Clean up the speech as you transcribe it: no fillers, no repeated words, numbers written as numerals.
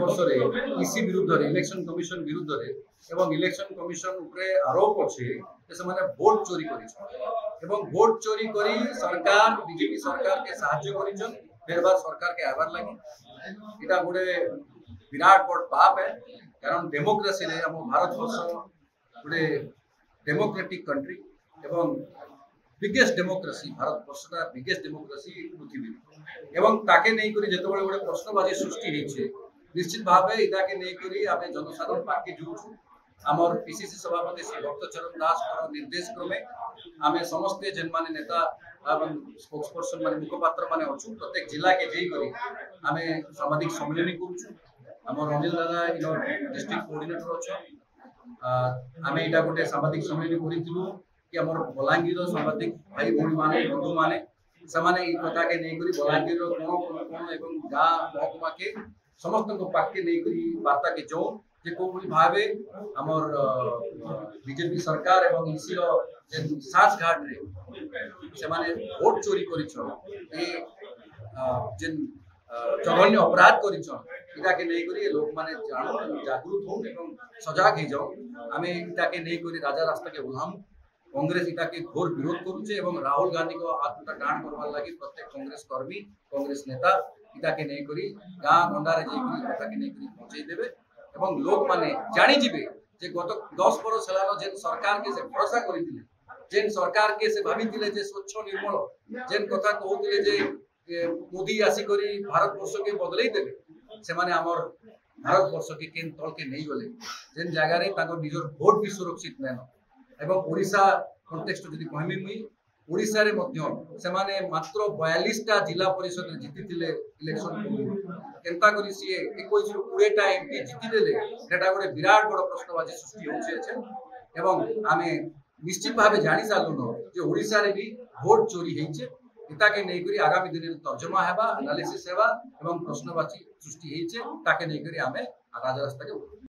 वर्ष इसी विरुद्ध इलेक्शन कमिशन विरुद्ध एवं इलेक्शन कमिशन उपरे आरोप अच्छे से भोट चोरी कर भोट चोरी करी सरकार बीजेपी सरकार के साहाय्य कर फिर बार सरकार के आवार लगे इटा गोटे विराट बड़ पाप है। कारण डेमोक्रेसी रे हम भारत वर्ष गोटे डेमोक्रेटिक कंट्री एवं बिगेस्ट डेमोक्रेसी भारत वर्षटा बिगेस्ट डेमोक्रेसी पृथ्वी एवं ताके नहीं करी जेतबेले गोटे प्रश्नबाजी सृष्टि होइछे निश्चित भाव इताके नहीं करी आमे जनसाधारण पार्टी जुड़छु आमर पीसीसी सभापति श्री भक्तचरण दास निर्देश क्रमे आमे समस्त जेन माने नेता स्पोक्स पर्सन माने मुखपात्र माने अछु प्रत्येक जिला के जेई करी आमे सामाजिक सम्मेलन करूछु आमर अनिल दादा इन डिस्ट्रिक्ट कोऑर्डिनेटर अच्छा आमे इटा गोटे सामाजिक सम्मेलन करिथिलु कि आमर बलांगीर सामाजिक भाई भौणी माने बंधु माने समाने ई कथा के नै करी बलांगीर कोन एवं गां महकुमा के समस्त को पाके नै करी वार्ता के जो जे को भावे आमर बीजेपी सरकार एवं इसी रो जे सास घाट रे से माने वोट चोरी करिछो ए जेन जघन्य अपराध करिछो इटा के नै करी लोक माने जागरूक हो एवं सजग हे जाओ आमे इटा के नै करी राजा रास्ता के उल्लंघन कांग्रेस इटा के घोर विरोध करुचे एवं राहुल गांधी को आत्मटा गान करवार लगी प्रत्येक कांग्रेस कर्मी कांग्रेस नेता इटा के नै करी गां गंडारे जे करी कथा के नै करी पहुंचाई देबे एवं लोक माने जानि जिबे जे गत 10 वर्ष हेलानो जेन सरकार के से भरोसा करिथिले जेन सरकार के से भाबिथिले जे स्वच्छ निर्मल जेन कथा कहउथिले जे मोदी आसी करी भारत वर्ष के बदलै देबे से माने हमर भारत वर्ष के केन तल के नै गले जेन जगह रे ताको निजर वोट भी सुरक्षित नैन एवं ओडिशा कॉन्टेक्स्ट जदि कहमी मुई ओडिशा रे मध्य से माने मात्र 42 टा जिला परिषद जीतिथिले इलेक्शन केनता करी सी 21 रु 20 टा एमपी जीति देले सेटा गोटे विराट बड़ प्रश्नबाजी सृष्टि होछि अछि एवं आमे निश्चित भावे जानि सालुनो जे ओडिशा रे भी वोट चोरी हेइछे इता के नै करी आगामी दिन तर्जमा हेबा एनालिसिस हेबा एवं प्रश्नबाजी सृष्टि हेइछे ताके नै करी आमे राजा रास्ता के